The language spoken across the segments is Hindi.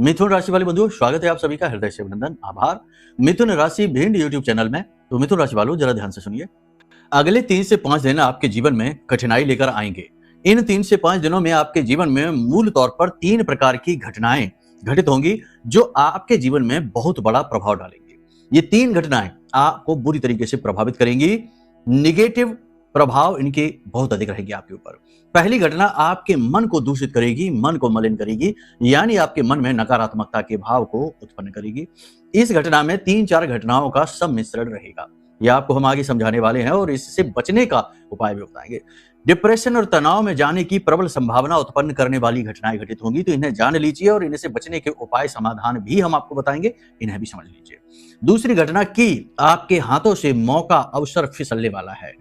मिथुन राशि वाले बंधुओं, स्वागत है आप सभी का हृदय से अभिनंदन, आभार। मिथुन राशि भिंड यूट्यूब चैनल में। तो मिथुन राशि वालों, जरा ध्यान से सुनिए। अगले 3 से 5 दिन आपके जीवन में कठिनाई लेकर आएंगे। इन 3 से 5 दिनों में आपके जीवन में मूल तौर पर 3 प्रकार की घटनाएं घटित होंगी जो आपके जीवन में बहुत बड़ा प्रभाव डालेंगी। ये 3 घटनाएं आपको बुरी तरीके से प्रभावित करेंगी। निगेटिव प्रभाव इनके बहुत अधिक रहेगी आपके ऊपर। पहली घटना आपके मन को दूषित करेगी, मन को मलिन करेगी, यानी आपके मन में नकारात्मकता के भाव को उत्पन्न करेगी। इस घटना में 3-4 घटनाओं का सम्मिश्रण रहेगा। यह आपको हम आगे समझाने वाले हैं और इससे बचने का उपाय भी बताएंगे। डिप्रेशन और तनाव में जाने की प्रबल संभावना उत्पन्न करने वाली घटनाएं घटित होंगी, तो इन्हें जान लीजिए और इनसे बचने के उपाय समाधान भी हम आपको बताएंगे, इन्हें भी समझ लीजिए। दूसरी घटना की आपके हाथों से मौका अवसर फिसलने वाला है।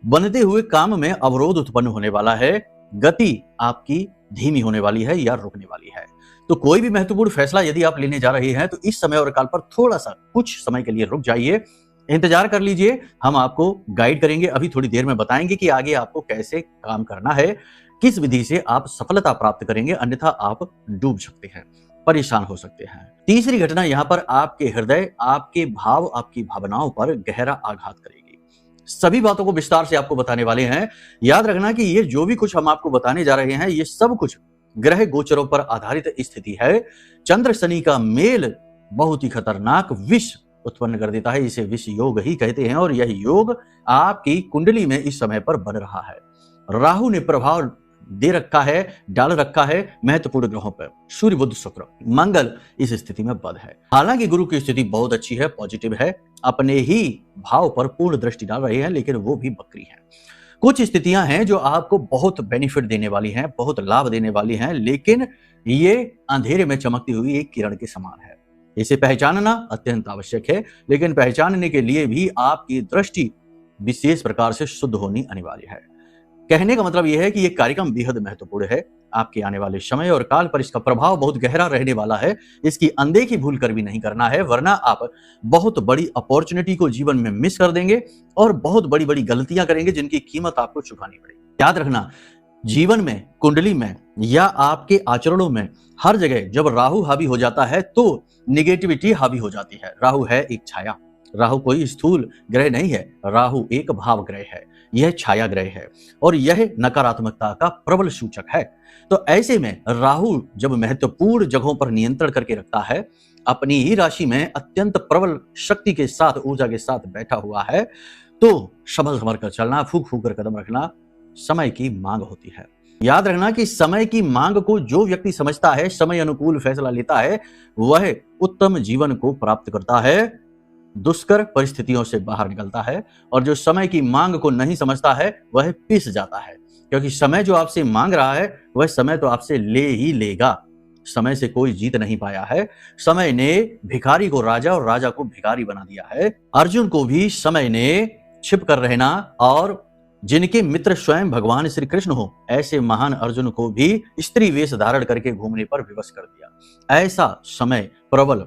बनते हुए काम में अवरोध उत्पन्न होने वाला है। गति आपकी धीमी होने वाली है या रुकने वाली है। तो कोई भी महत्वपूर्ण फैसला यदि आप लेने जा रहे हैं तो इस समय और काल पर थोड़ा सा कुछ समय के लिए रुक जाइए, इंतजार कर लीजिए। हम आपको गाइड करेंगे, अभी थोड़ी देर में बताएंगे कि आगे आपको कैसे काम करना है, किस विधि से आप सफलता प्राप्त करेंगे, अन्यथा आप डूब सकते हैं, परेशान हो सकते हैं। तीसरी घटना यहाँ पर आपके हृदय, आपके भाव, आपकी भावनाओं पर गहरा आघात करेगी। सभी बातों को विस्तार से आपको बताने वाले हैं। याद रखना कि ये जो भी कुछ हम आपको बताने जा रहे हैं, ये सब कुछ ग्रह गोचरों पर आधारित स्थिति है। चंद्र शनि का मेल बहुत ही खतरनाक विष उत्पन्न कर देता है, इसे विष योग ही कहते हैं, और यह योग आपकी कुंडली में इस समय पर बन रहा है। राहु ने प्रभाव दे रखा है, डाल रखा है महत्वपूर्ण ग्रहों पर। सूर्य, बुध, शुक्र, मंगल इस स्थिति में बद है। हालांकि गुरु की स्थिति बहुत अच्छी है, पॉजिटिव है, अपने ही भाव पर पूर्ण दृष्टि डाल रहे हैं, लेकिन वो भी वक्री है। कुछ स्थितियां हैं जो आपको बहुत बेनिफिट देने वाली हैं, बहुत लाभ देने वाली हैं, लेकिन ये अंधेरे में चमकती हुई एक किरण के समान है। इसे पहचानना अत्यंत आवश्यक है, लेकिन पहचानने के लिए भी आपकी दृष्टि विशेष प्रकार से शुद्ध होनी अनिवार्य है। कहने का मतलब यह है कि यह कार्यक्रम बेहद महत्वपूर्ण है। आपके आने वाले समय और काल पर इसका प्रभाव बहुत गहरा रहने वाला है। इसकी अनदेखी भूल कर भी नहीं करना है, वरना आप बहुत बड़ी अपॉर्चुनिटी को जीवन में मिस कर देंगे और बहुत बड़ी बड़ी गलतियां करेंगे जिनकी कीमत आपको चुकानी पड़ेगी। याद रखना, जीवन में, कुंडली में या आपके आचरणों में हर जगह जब राहु हावी हो जाता है तो निगेटिविटी हावी हो जाती है। राहु है एक छाया, राहु कोई स्थूल ग्रह नहीं है, राहु एक भाव ग्रह है, यह छाया ग्रह है और यह नकारात्मकता का प्रबल सूचक है। तो ऐसे में राहु जब महत्वपूर्ण जगहों पर नियंत्रण करके रखता है, अपनी ही राशि में अत्यंत प्रबल शक्ति के साथ, ऊर्जा के साथ बैठा हुआ है, तो संभल संभल कर चलना, फूक फूक कर कदम रखना समय की मांग होती है। याद रखना कि समय की मांग को जो व्यक्ति समझता है, समय अनुकूल फैसला लेता है, वह उत्तम जीवन को प्राप्त करता है, दुष्कर परिस्थितियों से बाहर निकलता है, और जो समय की मांग को नहीं समझता है वह पिस जाता है, क्योंकि समय जो आपसे मांग रहा है वह समय तो आपसे ले ही लेगा। समय से कोई जीत नहीं पाया है। समय ने भिखारी को राजा और राजा को भिखारी बना दिया है। अर्जुन को भी समय ने छिप कर रहना, और जिनके मित्र स्वयं भगवान श्री कृष्ण हो, ऐसे महान अर्जुन को भी स्त्री वेश धारण करके घूमने पर विवश कर दिया। ऐसा समय प्रबल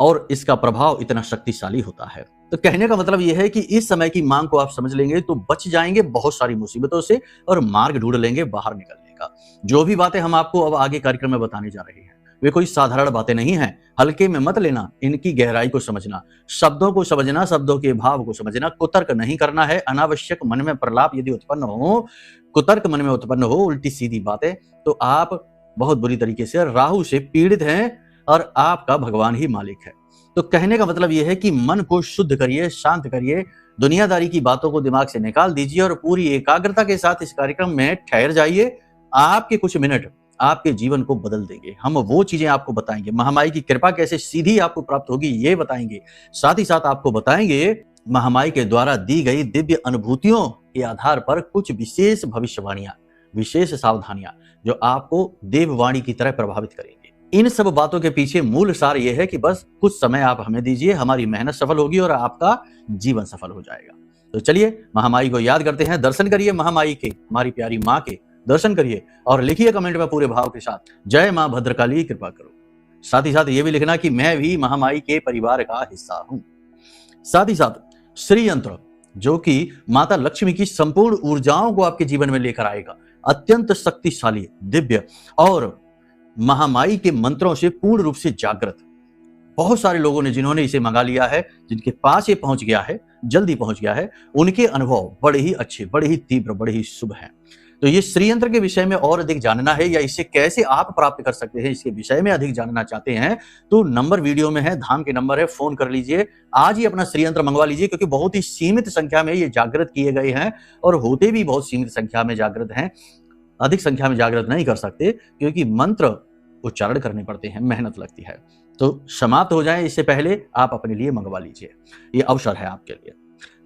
और इसका प्रभाव इतना शक्तिशाली होता है। तो कहने का मतलब यह है कि इस समय की मांग को आप समझ लेंगे तो बच जाएंगे बहुत सारी मुसीबतों से और मार्ग ढूंढ लेंगे बाहर निकलने का। जो भी बातें हम आपको अब आगे कार्यक्रम में बताने जा रहे हैं वे कोई साधारण बातें नहीं हैं। हल्के में मत लेना, इनकी गहराई को समझना, शब्दों को समझना, शब्दों के भाव को समझना, कुतर्क नहीं करना है। अनावश्यक मन में प्रलाप यदि उत्पन्न हो, कुतर्क मन में उत्पन्न हो, उल्टी सीधी बातें, तो आप बहुत बुरी तरीके से राहु से पीड़ित हैं और आपका भगवान ही मालिक है। तो कहने का मतलब यह है कि मन को शुद्ध करिए, शांत करिए, दुनियादारी की बातों को दिमाग से निकाल दीजिए और पूरी एकाग्रता के साथ इस कार्यक्रम में ठहर जाइए। आपके कुछ मिनट आपके जीवन को बदल देंगे। हम वो चीजें आपको बताएंगे, महामाई की कृपा कैसे सीधी आपको प्राप्त होगी ये बताएंगे। साथ ही साथ आपको बताएंगे महामाई के द्वारा दी गई दिव्य अनुभूतियों के आधार पर कुछ विशेष भविष्यवाणियां, विशेष सावधानियां जो आपको देववाणी की तरह प्रभावित करेंगे। इन सब बातों के पीछे मूल सार यह है कि बस कुछ समय आप हमें दीजिए, हमारी मेहनत सफल होगी और आपका जीवन सफल हो जाएगा। तो चलिए महामाई को याद करते हैं, दर्शन करिए महामाई के, हमारी प्यारी माँ के दर्शन करिए और लिखिए कमेंट में पूरे भाव के साथ, जय माँ भद्रकाली कृपा करो। साथ ही साथ ये भी लिखना कि मैं भी महामाई के परिवार का हिस्सा हूं। साथ ही साथ श्री यंत्र जो कि माता लक्ष्मी की संपूर्ण ऊर्जाओं को आपके जीवन में लेकर आएगा, अत्यंत शक्तिशाली, दिव्य और महामाई के मंत्रों से पूर्ण रूप से जागृत। बहुत सारे लोगों ने जिन्होंने इसे मंगा लिया है, जिनके पास ये पहुंच गया है, जल्दी पहुंच गया है, उनके अनुभव बड़े ही अच्छे, बड़े ही तीव्र, बड़े ही शुभ हैं। तो ये श्री यंत्र के विषय में और अधिक जानना है या इसे कैसे आप प्राप्त कर सकते हैं, इसके विषय में अधिक जानना चाहते हैं तो नंबर वीडियो में है, धाम के नंबर है, फोन कर लीजिए। आज ही अपना श्री यंत्र मंगवा लीजिए, क्योंकि बहुत ही सीमित संख्या में ये जागृत किए गए हैं और होते भी बहुत सीमित संख्या में जागृत हैं। अधिक संख्या में जागृत नहीं कर सकते क्योंकि मंत्र उच्चारण करने पड़ते हैं, मेहनत लगती है। तो समाप्त हो जाए इससे पहले आप अपने लिए मंगवा लीजिए, ये अवसर है आपके लिए।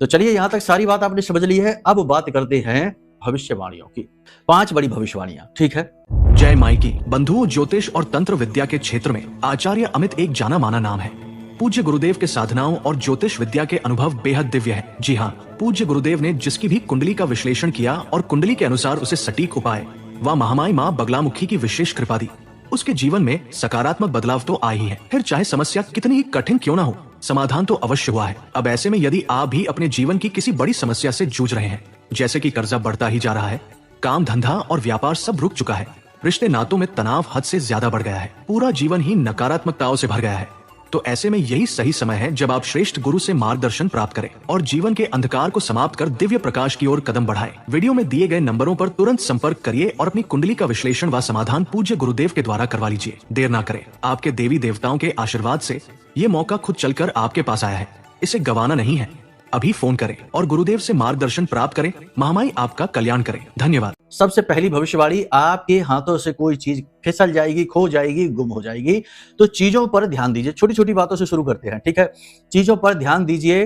तो चलिए, यहां तक सारी बात आपने समझ ली है। अब बात करते हैं भविष्यवाणियों की। 5 बड़ी भविष्यवाणियां, ठीक है। जय माई की। बंधुओं, ज्योतिष और तंत्र विद्या के क्षेत्र में आचार्य अमित एक जाना माना नाम है। पूज्य गुरुदेव के साधनाओं और ज्योतिष विद्या के अनुभव बेहद दिव्य है। जी हाँ, पूज्य गुरुदेव ने जिसकी भी कुंडली का विश्लेषण किया और कुंडली के अनुसार उसे सटीक उपाय व महामाई माँ बगलामुखी की विशेष कृपा दी, उसके जीवन में सकारात्मक बदलाव तो आ ही है। फिर चाहे समस्या कितनी ही कठिन क्यों ना हो, समाधान तो अवश्य हुआ है। अब ऐसे में यदि आप भी अपने जीवन की किसी बड़ी समस्या से जूझ रहे हैं, जैसे कि कर्जा बढ़ता ही जा रहा है, काम धंधा और व्यापार सब रुक चुका है, रिश्ते नातों में तनाव हद से ज्यादा बढ़ गया है, पूरा जीवन ही नकारात्मकताओं से भर गया है, तो ऐसे में यही सही समय है जब आप श्रेष्ठ गुरु से मार्गदर्शन प्राप्त करें और जीवन के अंधकार को समाप्त कर दिव्य प्रकाश की ओर कदम बढ़ाएं। वीडियो में दिए गए नंबरों पर तुरंत संपर्क करिए और अपनी कुंडली का विश्लेषण व समाधान पूज्य गुरुदेव के द्वारा करवा लीजिए। देर ना करें, आपके देवी देवताओं के आशीर्वाद से ये मौका खुद चलकर आपके पास आया है, इसे गंवाना नहीं है। अभी फोन करें और गुरुदेव से मार्गदर्शन प्राप्त करें। महामाई आपका कल्याण करें। धन्यवाद। सबसे पहली भविष्यवाणी, आपके हाथों से कोई चीज फिसल जाएगी, खो जाएगी, गुम हो जाएगी, तो चीजों पर ध्यान दीजिए। छोटी छोटी बातों से शुरू करते हैं, ठीक है। चीजों पर ध्यान दीजिए,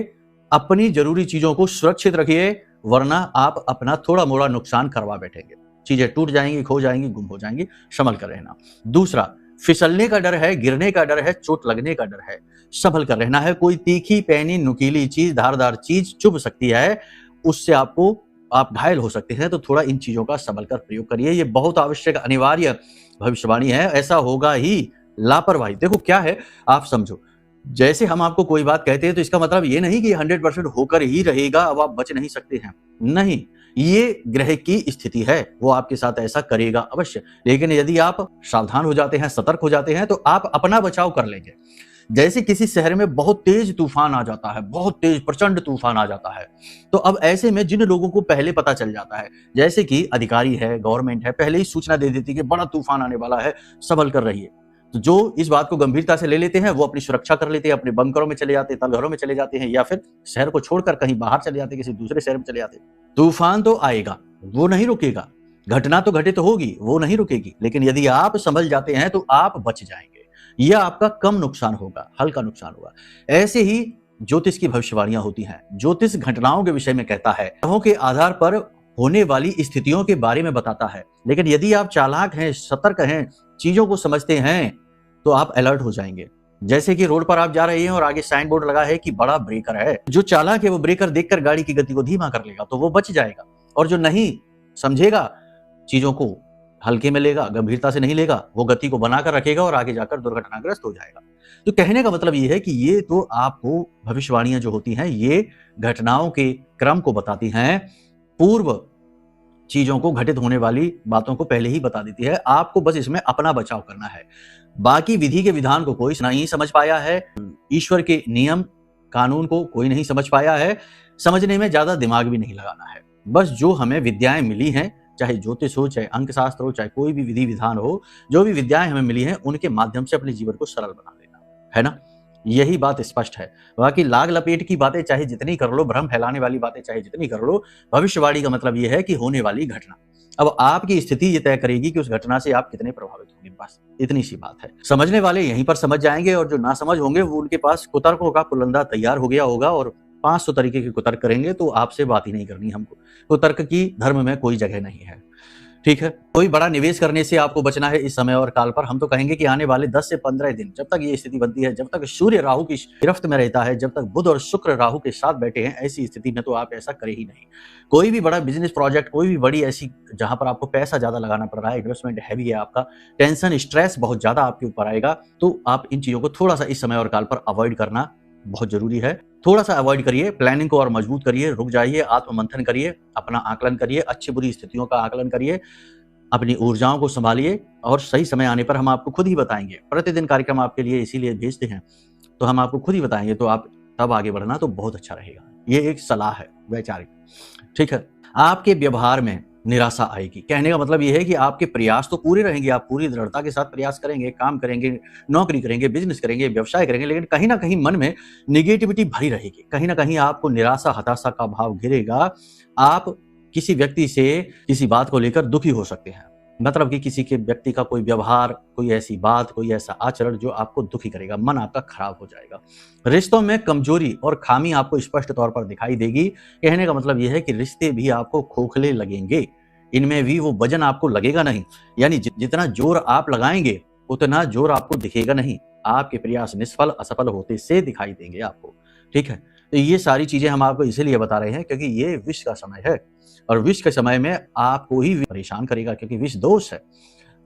अपनी जरूरी चीजों को सुरक्षित रखिए, वरना आप अपना थोड़ा मोड़ा नुकसान करवा बैठेंगे। चीजें टूट जाएंगी, खो जाएंगी, गुम हो जाएंगी, संभल कर रहना। दूसरा, फिसलने का डर है, गिरने का डर है, चोट लगने का डर है, संभल कर रहना है। कोई तीखी, पैनी, नुकीली चीज, धारदार चीज चुभ सकती है, उससे आप घायल हो सकते हैं, तो थोड़ा इन चीजों का संभल कर प्रयोग करिए। ये बहुत आवश्यक, अनिवार्य भविष्यवाणी है, ऐसा होगा ही। लापरवाही, देखो क्या है, आप समझो, जैसे हम आपको कोई बात कहते हैं तो इसका मतलब ये नहीं कि 100% होकर ही रहेगा, अब आप बच नहीं सकते हैं, नहीं। ये ग्रह की स्थिति है, वो आपके साथ ऐसा करेगा अवश्य, लेकिन यदि आप सावधान हो जाते हैं, सतर्क हो जाते हैं, तो आप अपना बचाव कर लेंगे। जैसे किसी शहर में बहुत तेज तूफान आ जाता है, बहुत तेज प्रचंड तूफान आ जाता है, तो अब ऐसे में जिन लोगों को पहले पता चल जाता है, जैसे कि अधिकारी है, गवर्नमेंट है, पहले ही सूचना दे देती है कि बड़ा तूफान आने वाला है, संभल कर रहिए, तो जो इस बात को गंभीरता से ले लेते हैं वो अपनी सुरक्षा कर लेते हैं, अपने बंकरों में चले जाते हैं, तलघरों में चले जाते हैं, या फिर शहर को छोड़कर कहीं बाहर चले जाते हैं, किसी दूसरे शहर में चले जाते हैं। तूफान तो आएगा, वो नहीं रुकेगा, घटना तो घटित होगी, वो नहीं रुकेगी, लेकिन यदि आप संभल जाते हैं तो आप बच जाएंगे, यह आपका कम नुकसान होगा, हल्का नुकसान होगा। ऐसे ही ज्योतिष की भविष्यवाणियां होती हैं। ज्योतिष घटनाओं के विषय में कहता है, ग्रहों के आधार पर होने वाली स्थितियों के बारे में बताता है, लेकिन यदि आप चालाक हैं, सतर्क हैं, चीजों को समझते हैं, तो आप अलर्ट हो जाएंगे। जैसे कि रोड पर आप जा रहे हैं और आगे साइन बोर्ड लगा है कि बड़ा ब्रेकर है, जो चालाक है वो ब्रेकर देखकर गाड़ी की गति को धीमा कर लेगा, तो वो बच जाएगा, और जो नहीं समझेगा, चीजों को हल्के में लेगा, गंभीरता से नहीं लेगा, वो गति को बनाकर रखेगा और आगे जाकर दुर्घटनाग्रस्त हो जाएगा। तो कहने का मतलब ये है कि ये तो आपको भविष्यवाणियां जो होती हैं, ये घटनाओं के क्रम को बताती हैं, पूर्व चीजों को, घटित होने वाली बातों को पहले ही बता देती है। आपको बस इसमें अपना बचाव करना है। बाकी विधि के विधान को कोई नहीं समझ पाया है, ईश्वर के नियम कानून को कोई नहीं समझ पाया है, समझने में ज्यादा दिमाग भी नहीं लगाना है। बस जो हमें विद्याएं मिली हैं, चाहे ज्योतिष हो, चाहे अंक शास्त्र हो, चाहे कोई भी विधि विधान हो, जो भी विद्याएं हमें मिली हैं, उनके माध्यम से अपने जीवन को सरल बना लेना है ना। यही बात स्पष्ट है। बाकी लाग लपेट की बातें चाहे जितनी कर लो, भ्रम फैलाने वाली बातें चाहे जितनी कर लो, भविष्यवाणी का मतलब यह है कि होने वाली घटना, अब आपकी स्थिति ये तय करेगी कि उस घटना से आप कितने प्रभावित होंगे। बस इतनी सी बात है। समझने वाले यहीं पर समझ जाएंगे, और जो ना समझ होंगे वो उनके पास कुतर्कों का पुलंदा तैयार हो गया होगा, और 500 तरीके के कुतर्क करेंगे, तो आपसे बात ही नहीं करनी हमको। कुतर्क की धर्म में कोई जगह नहीं है, ठीक है। कोई बड़ा निवेश करने से आपको बचना है इस समय और काल पर। हम तो कहेंगे कि आने वाले 10 से 15 दिन, जब तक ये स्थिति बनती है, जब तक सूर्य राहु की गिरफ्त में रहता है, जब तक बुध और शुक्र राहु के साथ बैठे हैं, ऐसी स्थिति में तो आप ऐसा करें ही नहीं। कोई भी बड़ा बिजनेस प्रोजेक्ट, कोई भी बड़ी ऐसी जहां पर आपको पैसा ज्यादा लगाना पड़ रहा है, इन्वेस्टमेंट हैवी है आपका, टेंशन स्ट्रेस बहुत ज्यादा आपके ऊपर आएगा, तो आप इन चीजों को थोड़ा सा इस समय और काल पर अवॉइड करना बहुत जरूरी है। थोड़ा सा अवॉइड करिए, प्लानिंग को और मजबूत करिए, रुक जाइए, आत्म मंथन करिए, अपना आकलन करिए, अच्छी बुरी स्थितियों का आकलन करिए, अपनी ऊर्जाओं को संभालिए और सही समय आने पर हम आपको खुद ही बताएंगे। प्रतिदिन कार्यक्रम आपके लिए इसीलिए भेजते हैं, तो हम आपको खुद ही बताएंगे, तो आप तब आगे बढ़ना तो बहुत अच्छा रहेगा। ये एक सलाह है वैचारिक, ठीक है। आपके व्यवहार में निराशा आएगी, कहने का मतलब ये है कि आपके प्रयास तो पूरे रहेंगे, आप पूरी दृढ़ता के साथ प्रयास करेंगे, काम करेंगे, नौकरी करेंगे, बिजनेस करेंगे, व्यवसाय करेंगे, लेकिन कहीं ना कहीं मन में निगेटिविटी भरी रहेगी, कहीं ना कहीं आपको निराशा हताशा का भाव घिरेगा। आप किसी व्यक्ति से किसी बात को लेकर दुखी हो सकते हैं, मतलब कि किसी के व्यक्ति का कोई व्यवहार, कोई ऐसी बात, कोई ऐसा आचरण जो आपको दुखी करेगा, मन आपका खराब हो जाएगा। रिश्तों में कमजोरी और खामी आपको स्पष्ट तौर पर दिखाई देगी। कहने का मतलब यह है कि रिश्ते भी आपको खोखले लगेंगे, इनमें भी वो वजन आपको लगेगा नहीं, यानी जितना जोर आप लगाएंगे उतना जोर आपको दिखेगा नहीं, आपके प्रयास निष्फल असफल होते से दिखाई देंगे आपको, ठीक है। तो ये सारी चीजें हम आपको इसीलिए बता रहे हैं क्योंकि ये विष का समय है और विष के समय में आपको ही परेशान करेगा क्योंकि विष दोष है।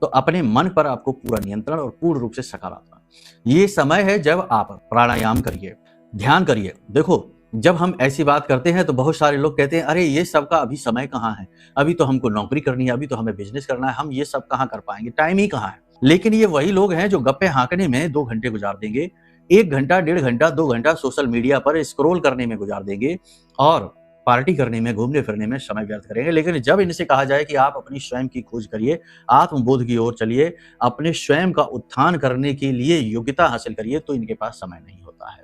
तो अपने मन पर आपको पूरा नियंत्रण और पूर्ण रूप से सकारात्मक, ये समय है जब आप प्राणायाम करिए, ध्यान करिए। देखो, जब हम ऐसी बात करते हैं तो बहुत सारे लोग कहते हैं अरे ये सब का अभी समय कहाँ है, अभी तो हमको नौकरी करनी है, अभी तो हमें बिजनेस करना है, हम ये सब कहाँ कर पाएंगे, टाइम ही कहाँ है। लेकिन ये वही लोग हैं जो गप्पे हाँकने में 2 घंटे गुजार देंगे, 1 घंटा, 1.5 घंटा, 2 घंटा सोशल मीडिया पर स्क्रॉल करने में गुजार देंगे और पार्टी करने में, घूमने फिरने में समय व्यर्थ करेंगे। लेकिन जब इनसे कहा जाए कि आप अपनी स्वयं की खोज करिए, आत्मबोध की ओर चलिए, अपने स्वयं का उत्थान करने के लिए योग्यता हासिल करिए, तो इनके पास समय नहीं होता है।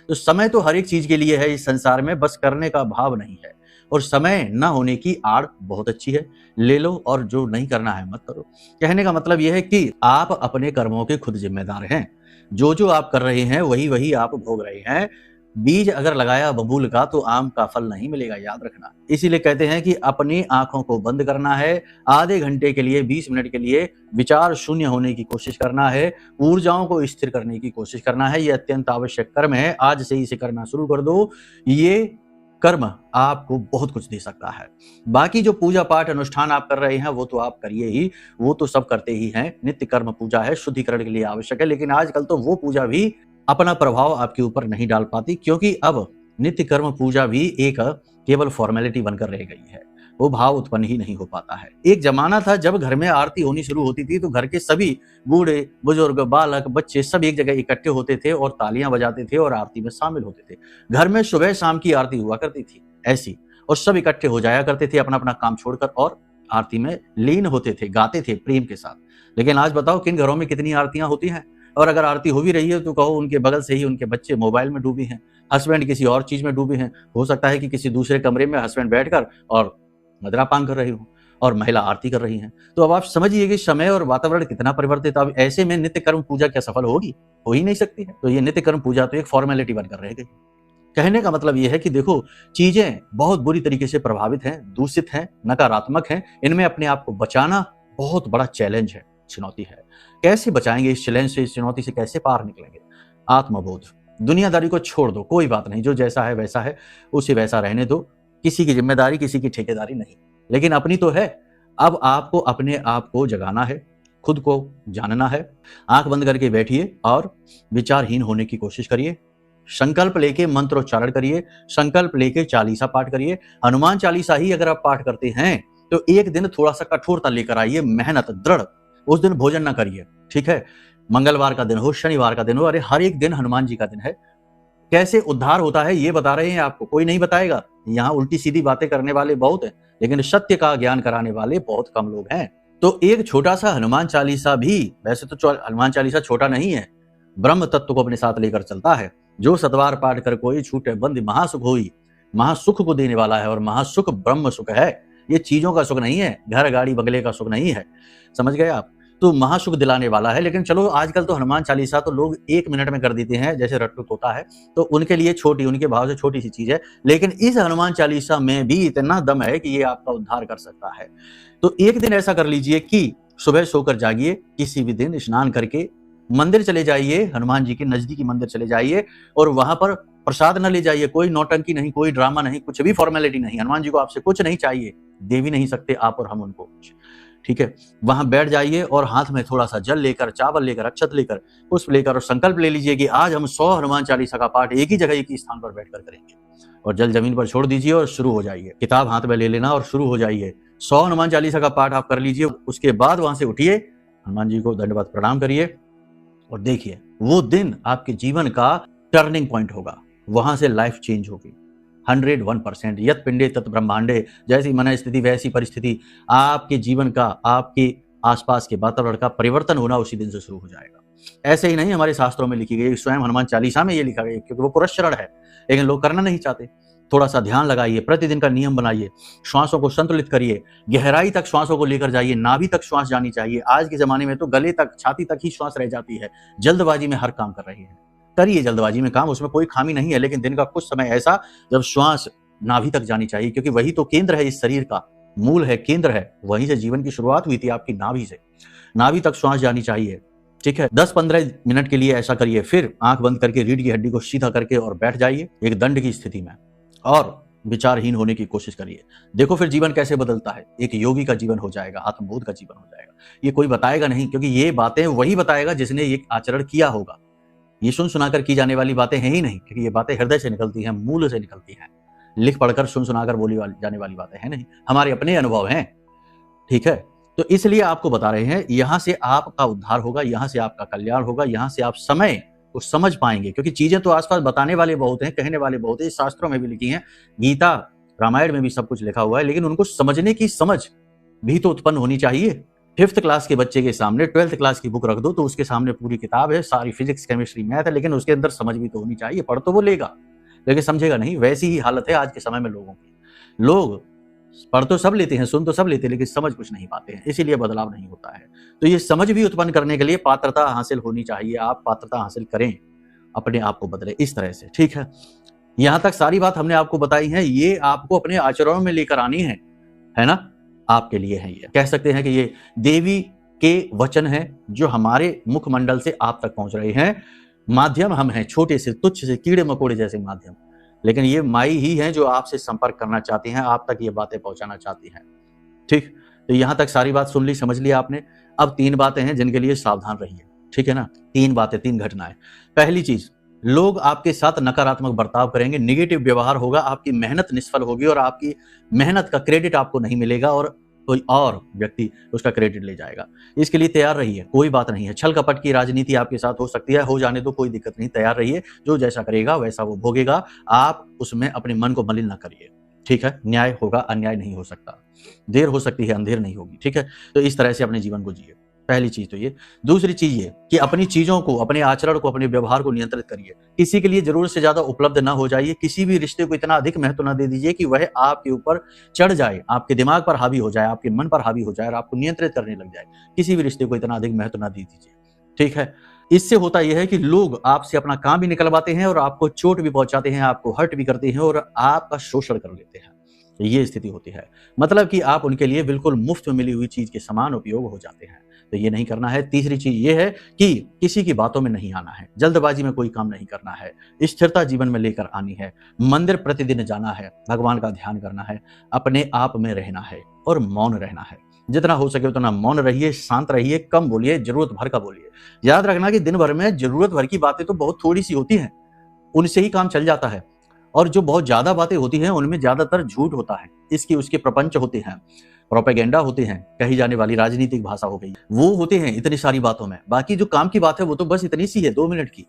तो समय तो हर एक चीज के लिए है इस संसार में, बस करने का भाव नहीं है। और समय न होने की आड़ बहुत अच्छी है, ले लो और जो नहीं करना है मत करो। कहने का मतलब यह है कि आप अपने कर्मों के खुद जिम्मेदार हैं, जो जो आप कर रहे हैं वही वही आप भोग रहे हैं। बीज अगर लगाया बबूल का तो आम का फल नहीं मिलेगा, याद रखना। इसीलिए कहते हैं कि अपनी आंखों को बंद करना है, आधे घंटे के लिए, 20 मिनट के लिए विचार शून्य होने की कोशिश करना है, ऊर्जाओं को स्थिर करने की कोशिश करना है। ये अत्यंत आवश्यक कर्म है, आज से इसे करना शुरू कर दो। ये कर्म आपको बहुत कुछ दे सकता है। बाकी जो पूजा पाठ अनुष्ठान आप कर रहे हैं वो तो आप करिए ही, वो तो सब करते ही हैं। नित्य कर्म पूजा है, शुद्धिकरण के लिए आवश्यक है, लेकिन आजकल तो वो पूजा भी अपना प्रभाव आपके ऊपर नहीं डाल पाती, क्योंकि अब नित्य कर्म पूजा भी एक केवल फॉर्मेलिटी बनकर रह गई है, वो भाव उत्पन्न ही नहीं हो पाता है। एक जमाना था जब घर में आरती होनी शुरू होती थी तो घर के सभी बूढ़े बुजुर्ग, बालक, बच्चे सब एक जगह इकट्ठे होते थे और तालियां बजाते थे और आरती में शामिल होते थे। घर में सुबह शाम की आरती हुआ करती थी ऐसी, और सब इकट्ठे हो जाया करते थे अपना अपना काम छोड़कर और आरती में लीन होते थे, गाते थे प्रेम के साथ। लेकिन आज बताओ किन घरों में कितनी आरतियां होती हैं, और अगर आरती हो भी रही है तो कहो उनके बगल से ही उनके बच्चे मोबाइल में डूबे हैं, हस्बैंड किसी और चीज में डूबे हैं। हो सकता है कि किसी दूसरे कमरे में हस्बैंड बैठकर और मदिरापान कर रही हो और महिला आरती कर रही हैं। तो अब आप समझिए कि समय और वातावरण कितना परिवर्तित। अब ऐसे में नित्य कर्म पूजा क्या सफल होगी? हो ही नहीं सकती है। तो ये नित्य कर्म पूजा तो एक फॉर्मेलिटी बनकर रह गई। कहने का मतलब यह है कि देखो, चीजें बहुत बुरी तरीके से प्रभावित हैं, दूषित हैं, नकारात्मक हैं। इनमें अपने आप को बचाना बहुत बड़ा चैलेंज है, चुनौती है। कैसे बचाएंगे इस चैलेंज से, इस चुनौती से कैसे पार निकलेंगे? आत्मबोध, दुनियादारी को छोड़ दो, कोई बात नहीं, जो जैसा है वैसा है, उसे वैसा रहने दो। किसी की जिम्मेदारी, किसी की ठेकेदारी नहीं, लेकिन अपनी तो है। अब आपको अपने आप को जगाना है, खुद को जानना है। आंख बंद करके बैठिए और विचारहीन होने की कोशिश करिए। संकल्प लेके मंत्रोच्चारण करिए, संकल्प लेके चालीसा पाठ करिए। हनुमान चालीसा ही अगर आप पाठ करते हैं तो एक दिन थोड़ा सा कठोरता लेकर आइए, मेहनत, दृढ़। उस दिन भोजन ना करिए, ठीक है? मंगलवार का दिन हो, शनिवार का दिन हो, अरे हर एक दिन हनुमान जी का दिन है। कैसे उद्धार होता है ये बता रहे हैं आपको, कोई नहीं बताएगा। यहाँ उल्टी सीधी बातें करने वाले बहुत हैं, लेकिन सत्य का ज्ञान कराने वाले बहुत कम लोग हैं। तो एक छोटा सा हनुमान चालीसा भी, वैसे तो हनुमान चालीसा छोटा नहीं है, ब्रह्म तत्व को अपने साथ लेकर चलता है। जो सतवार पाठ कर कोई छूटे बंद महासुख होई, महासुख को देने वाला है। और महासुख ब्रह्म सुख है, ये चीजों का सुख नहीं है, घर गाड़ी बंगले का सुख नहीं है। समझ गए आप? तो महासुख दिलाने वाला है। लेकिन चलो, आजकल तो हनुमान चालीसा तो लोग 1 मिनट में कर देते हैं, जैसे रट्टू तोता है, तो उनके लिए छोटी, उनके भाव से छोटी सी चीज है। लेकिन इस हनुमान चालीसा में भी इतना दम है कि ये आपका उद्धार कर सकता है। तो एक दिन ऐसा कर लीजिए कि सुबह सोकर जागिए, किसी भी दिन स्नान करके मंदिर चले जाइए, हनुमान जी के नजदीकी मंदिर चले जाइए, और वहां पर प्रसाद न ले जाइए। कोई नौटंकी नहीं, कोई ड्रामा नहीं, कुछ भी फॉर्मेलिटी नहीं। हनुमान जी को आपसे कुछ नहीं चाहिए, दे भी नहीं सकते आप और हम उनको, ठीक है, वहां बैठ जाइए और हाथ में थोड़ा सा जल लेकर, चावल लेकर, अक्षत लेकर, पुष्प लेकर और संकल्प ले लीजिए कि आज हम 100 हनुमान चालीसा का पाठ एक ही जगह, एक ही स्थान पर बैठकर करेंगे। और जल जमीन पर छोड़ दीजिए और शुरू हो जाइए। किताब हाथ में ले लेना और शुरू हो जाइए। 100 हनुमान चालीसा का पाठ आप कर लीजिए। उसके बाद वहां से उठिए, हनुमान जी को दंडवत प्रणाम करिए और देखिए वो दिन आपके जीवन का टर्निंग पॉइंट होगा। वहां से लाइफ चेंज होगी 101%। यत पिंडे तत् ब्रह्मांडे, जैसी मन स्थिति वैसी परिस्थिति। आपके जीवन का, आपके आसपास के वातावरण का परिवर्तन होना उसी दिन से शुरू हो जाएगा। ऐसे ही नहीं, हमारे शास्त्रों में लिखी गई, स्वयं हनुमान चालीसा में ये लिखा गया, क्योंकि वो पुरस्चरण है, लेकिन लोग करना नहीं चाहते। थोड़ा सा ध्यान लगाइए, प्रतिदिन का नियम बनाइए, श्वासों को संतुलित करिए, गहराई तक श्वासों को लेकर जाइए, नाभि तक श्वास जानी चाहिए। आज के जमाने में तो गले तक, छाती तक ही श्वास रह जाती है। जल्दबाजी में हर काम कर रही है। करिए जल्दबाजी में काम, उसमें कोई खामी नहीं है, लेकिन दिन का कुछ समय ऐसा जब श्वास नाभि तक जानी चाहिए, क्योंकि वही तो केंद्र है इस शरीर का, मूल है, केंद्र है। वहीं से जीवन की शुरुआत हुई थी आपकी नाभि से। नाभि तक श्वास जानी चाहिए, ठीक है। 10-15 मिनट के लिए ऐसा करिए। फिर आंख बंद करके रीढ़ की हड्डी को सीधा करके और बैठ जाइए एक दंड की स्थिति में और विचारहीन होने की कोशिश करिए। देखो फिर जीवन कैसे बदलता है। एक योगी का जीवन हो जाएगा, आत्मबोध का जीवन हो जाएगा। ये कोई बताएगा नहीं, क्योंकि ये बातें वही बताएगा जिसने ये आचरण किया होगा। ये सुन सुनाकर की जाने वाली बातें हैं ही नहीं, क्योंकि ये बातें हृदय से निकलती हैं, मूल से निकलती हैं। लिख पढ़कर सुन सुनाकर बोली जाने वाली बातें हैं नहीं, हमारे अपने अनुभव हैं, ठीक है। तो इसलिए आपको बता रहे हैं, यहां से आपका उद्धार होगा, यहां से आपका कल्याण होगा, यहां से आप समय को समझ पाएंगे। क्योंकि चीजें तो आसपास बताने वाले बहुत हैं, कहने वाले बहुत हैं, शास्त्रों में भी लिखी हैं, गीता रामायण में भी सब कुछ लिखा हुआ है, लेकिन उनको समझने की समझ भी तो उत्पन्न होनी चाहिए। 5th क्लास के बच्चे के सामने 12th क्लास की बुक रख दो तो उसके सामने पूरी किताब है, सारी फिजिक्स केमिस्ट्री मैथ है, लेकिन उसके अंदर समझ भी तो होनी चाहिए। पढ़ तो वो लेगा, लेकिन समझेगा नहीं। वैसी ही हालत है आज के समय में लोगों की। लोग पढ़ तो सब लेते हैं, सुन तो सब लेते हैं, लेकिन समझ कुछ नहीं पाते हैं, इसीलिए बदलाव नहीं होता है। तो ये समझ भी उत्पन्न करने के लिए पात्रता हासिल होनी चाहिए। आप पात्रता हासिल करें, अपने आप को बदले इस तरह से, ठीक है। यहां तक सारी बात हमने आपको बताई है, ये आपको अपने आचरणों में लेकर आनी है ना। आपके लिए है, ये कह सकते हैं कि ये देवी के वचन हैं जो हमारे मुखमंडल से आप तक पहुंच रहे हैं। माध्यम हम हैं, छोटे से, तुच्छ से, कीड़े मकोड़े जैसे माध्यम, लेकिन ये माई ही हैं जो आपसे संपर्क करना चाहती हैं, आप तक ये बातें पहुंचाना चाहती हैं, ठीक। तो यहां तक सारी बात सुन ली, समझ लिया आपने। अब 3 बातें हैं जिनके लिए सावधान रहिए, ठीक है ना। 3 बातें, 3 घटनाएं। पहली चीज, लोग आपके साथ नकारात्मक बर्ताव करेंगे, नेगेटिव व्यवहार होगा, आपकी मेहनत निष्फल होगी और आपकी मेहनत का क्रेडिट आपको नहीं मिलेगा और कोई और व्यक्ति उसका क्रेडिट ले जाएगा। इसके लिए तैयार रहिए, कोई बात नहीं है। छल कपट की राजनीति आपके साथ हो सकती है, हो जाने दो, कोई दिक्कत नहीं। तैयार रहिए, जो जैसा करेगा वैसा वो भोगेगा। आप उसमें अपने मन को मलिन ना करिए, ठीक है। न्याय होगा, अन्याय नहीं हो सकता। देर हो सकती है, अंधेर नहीं होगी, ठीक है। तो इस तरह से अपने जीवन को जिए। पहली चीज तो ये। दूसरी चीज ये कि अपनी चीजों को, अपने आचरण को, अपने व्यवहार को नियंत्रित करिए। किसी के लिए जरूरत से ज्यादा उपलब्ध ना हो जाइए। किसी भी रिश्ते को इतना अधिक महत्व ना दे दीजिए कि वह आपके ऊपर चढ़ जाए, आपके दिमाग पर हावी हो जाए, आपके मन पर हावी हो जाए और आपको नियंत्रित करने लग जाए। किसी भी रिश्ते को इतना अधिक महत्व ना दे दीजिए, ठीक है। इससे होता यह है कि लोग आपसे अपना काम भी निकलवाते हैं और आपको चोट भी पहुंचाते हैं, आपको हर्ट भी करते हैं और आपका शोषण कर लेते हैं। ये स्थिति होती है, मतलब कि आप उनके लिए बिल्कुल मुफ्त में मिली हुई चीज के समान उपयोग हो जाते हैं। तो ये नहीं करना है। तीसरी चीज ये है कि किसी की बातों में नहीं आना है, जल्दबाजी में कोई काम नहीं करना है, स्थिरता जीवन में लेकर आनी है, मंदिर प्रतिदिन जाना है, भगवान का ध्यान करना है, अपने आप में रहना है और मौन रहना है। जितना हो सके उतना मौन रहिए, शांत रहिए, कम बोलिए, जरूरत भर का बोलिए। याद रखना कि दिन भर में जरूरत भर की बातें तो बहुत थोड़ी सी होती हैं, उनसे ही काम चल जाता है। और जो बहुत ज्यादा बातें होती हैं उनमें ज्यादातर झूठ होता है, इसकी उसके प्रपंच होते हैं, प्रोपेगेंडा होते हैं, कही जाने वाली राजनीतिक भाषा हो गई, वो होते हैं इतनी सारी बातों में। बाकी जो काम की बात है वो तो बस इतनी सी है, 2 मिनट की।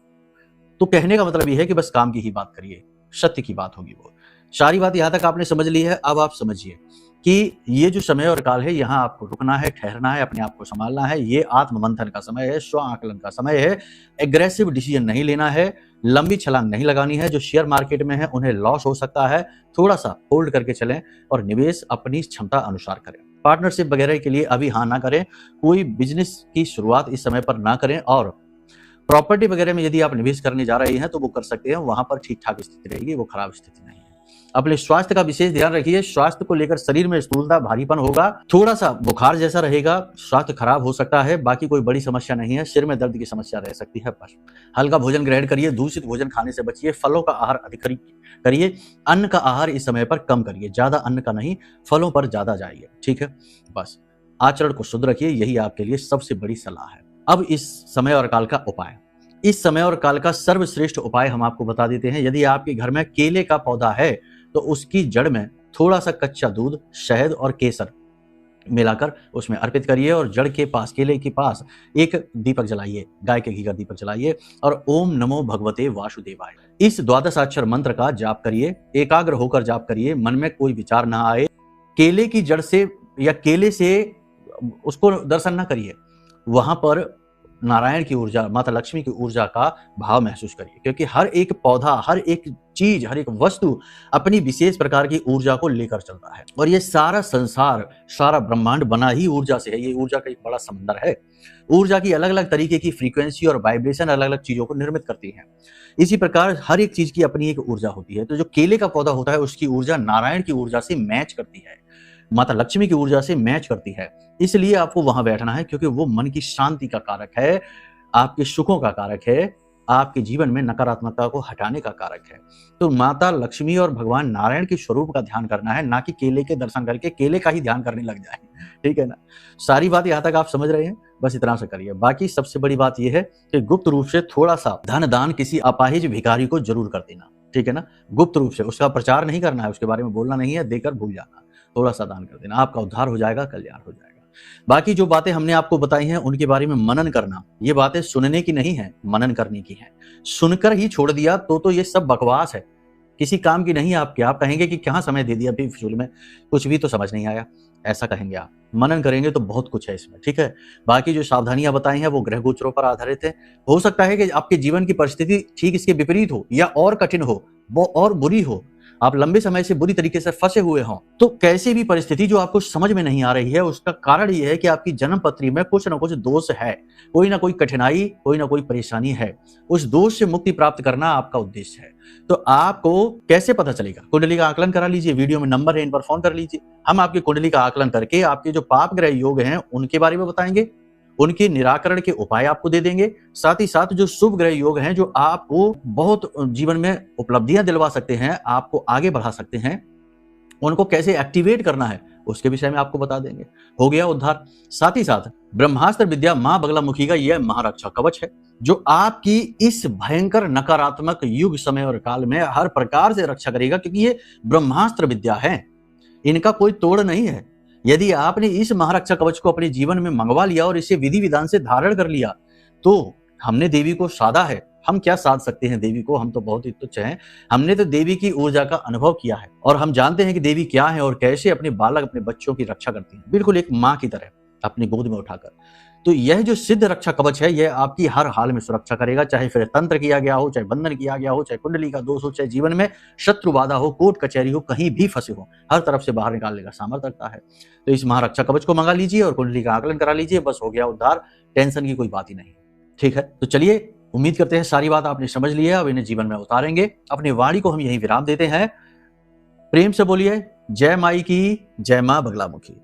तो कहने का मतलब ये है कि बस काम की ही बात करिए, सत्य की बात होगी वो। सारी बात यहां तक आपने समझ ली है। अब आप समझिए कि ये जो समय और काल है, यहाँ आपको रुकना है, ठहरना है, अपने आप को संभालना है। ये आत्म मंथन का समय है, स्व आकलन का समय है। एग्रेसिव डिसीजन नहीं लेना है, लंबी छलांग नहीं लगानी है। जो शेयर मार्केट में है उन्हें लॉस हो सकता है, थोड़ा सा होल्ड करके चलें और निवेश अपनी क्षमता अनुसार करें। पार्टनरशिप वगैरह के लिए अभी हाँ ना करें, कोई बिजनेस की शुरुआत इस समय पर ना करें। और प्रॉपर्टी वगैरह में यदि आप निवेश करने जा रहे हैं तो वो कर सकते हैं, वहां पर ठीक ठाक स्थिति रहेगी, वो खराब स्थिति नहीं है। अपने स्वास्थ्य का विशेष ध्यान रखिए। स्वास्थ्य को लेकर शरीर में स्थूलता, भारीपन होगा, थोड़ा सा बुखार जैसा रहेगा, स्वास्थ्य खराब हो सकता है। बाकी कोई बड़ी समस्या नहीं है, सिर में दर्द की समस्या रह सकती है बस। हल्का भोजन ग्रहण करिए, दूषित भोजन खाने से बचिए, फलों का आहार अधिक करिए, अन्न का आहार इस समय पर कम करिए, ज्यादा अन्न का नहीं, फलों पर ज्यादा जाइए, ठीक है। बस आचरण को शुद्ध रखिए, यही आपके लिए सबसे बड़ी सलाह है। अब इस समय और काल का उपाय, इस समय और काल का सर्वश्रेष्ठ उपाय हम आपको बता देते हैं। यदि आपके घर में केले का पौधा है तो उसकी जड़ में थोड़ा सा कच्चा दूध, शहद और केसर मिलाकर उसमें अर्पित करिए और जड़ के पास, केले के पास एक दीपक जलाइए, गाय के घी का दीपक जलाइए और ओम नमो भगवते वासुदेवाय इस द्वादशाक्षर मंत्र का जाप करिए। एकाग्र होकर जाप करिए, मन में कोई विचार ना आए। केले की जड़ से या केले से उसको दर्शन ना करिए, वहां पर नारायण की ऊर्जा, माता लक्ष्मी की ऊर्जा का भाव महसूस करिए, क्योंकि हर एक पौधा, हर एक चीज, हर एक वस्तु अपनी विशेष प्रकार की ऊर्जा को लेकर चलता है और ये सारा संसार, सारा ब्रह्मांड बना ही ऊर्जा से है। ये ऊर्जा का एक बड़ा समंदर है। ऊर्जा की अलग अलग तरीके की फ्रीक्वेंसी और वाइब्रेशन अलग अलग चीजों को निर्मित करती है। इसी प्रकार हर एक चीज की अपनी एक ऊर्जा होती है। तो जो केले का पौधा होता है उसकी ऊर्जा नारायण की ऊर्जा से मैच करती है, माता लक्ष्मी की ऊर्जा से मैच करती है। इसलिए आपको वहां बैठना है, क्योंकि वो मन की शांति का कारक है, आपके सुखों का कारक है, आपके जीवन में नकारात्मकता को हटाने का कारक है। तो माता लक्ष्मी और भगवान नारायण के स्वरूप का ध्यान करना है, ना कि केले के दर्शन करके केले का ही ध्यान करने लग जाए। ठीक है ना? सारी बात यहाँ तक आप समझ रहे हैं, बस इतना से करिए। बाकी सबसे बड़ी बात यह है कि गुप्त रूप से थोड़ा सा धन दान किसी अपाहिज भिखारी को जरूर कर देना। ठीक है ना? गुप्त रूप से, उसका प्रचार नहीं करना है, उसके बारे में बोलना नहीं है, देकर भूल जाना, थोड़ा सा दान कर देना, आपका उद्धार हो जाएगा, कल्याण हो जाएगा। बाकी जो बातें हमने आपको बताई हैं उनके बारे में मनन करना। ये बातें सुनने की नहीं है, मनन करने की है। सुनकर ही छोड़ दिया तो ये सब बकवास है, किसी काम की नहीं है आपके। आप कहेंगे कि क्या समय दे दिया अभी फिजूल में, कुछ भी तो समझ नहीं आया, ऐसा कहेंगे आप। मनन करेंगे तो बहुत कुछ है इसमें। ठीक है? बाकी जो सावधानियां बताई हैं वो ग्रह गोचरों पर आधारित है। हो सकता है कि आपके जीवन की परिस्थिति ठीक इसके विपरीत हो या और कठिन हो, वो और बुरी हो, आप लंबे समय से बुरी तरीके से फंसे हुए हों। तो कैसी भी परिस्थिति जो आपको समझ में नहीं आ रही है, उसका कारण यह है कि आपकी जन्म पत्री में कुछ ना कुछ दोष है, कोई ना कोई कठिनाई, कोई ना कोई परेशानी है। उस दोष से मुक्ति प्राप्त करना आपका उद्देश्य है। तो आपको कैसे पता चलेगा? कुंडली का आकलन करा लीजिए, वीडियो में नंबर है, इन पर फोन कर लीजिए। हम आपकी कुंडली का आकलन करके आपके जो पाप ग्रह योग हैं उनके बारे में बताएंगे, उनके निराकरण के उपाय आपको दे देंगे। साथ ही साथ जो शुभ ग्रह योग हैं, जो आपको बहुत जीवन में उपलब्धियां दिलवा सकते हैं, आपको आगे बढ़ा सकते हैं, उनको कैसे एक्टिवेट करना है उसके विषय में आपको बता देंगे। हो गया उद्धार। साथ ही साथ ब्रह्मास्त्र विद्या मां बगलामुखी का यह महारक्षा कवच है, जो आपकी इस भयंकर नकारात्मक युग, समय और काल में हर प्रकार से रक्षा करेगा, क्योंकि ये ब्रह्मास्त्र विद्या है, इनका कोई तोड़ नहीं है। यदि आपने इस महारक्षा कवच को अपने जीवन में मंगवा लिया और इसे विधि विधान से धारण कर लिया, तो हमने देवी को साधा है। हम क्या साध सकते हैं देवी को? हम तो बहुत ही तुच्छ हैं। हमने तो देवी की ऊर्जा का अनुभव किया है और हम जानते हैं कि देवी क्या है और कैसे अपने बालक, अपने बच्चों की रक्षा करती है, बिल्कुल एक माँ की तरह अपनी गोद में उठाकर। तो यह जो सिद्ध रक्षा कवच है, यह आपकी हर हाल में सुरक्षा करेगा, चाहे फिर तंत्र किया गया हो, चाहे बंधन किया गया हो, चाहे कुंडली का दोष हो, चाहे जीवन में शत्रु बाधा हो, कोर्ट कचहरी हो, कहीं भी फंसे हो, हर तरफ से बाहर निकालने का सामर्थ्य रखता है। तो इस महारक्षा कवच को मंगा लीजिए और कुंडली का आकलन करा लीजिए, बस हो गया उद्धार। टेंशन की कोई बात ही नहीं। ठीक है? तो चलिए, उम्मीद करते हैं सारी बात आपने समझ ली है, अब इन्हें जीवन में उतारेंगे। अपनी वाणी को हम यहीं विराम देते हैं। प्रेम से बोलिए जय माई की, जय मां बगलामुखी।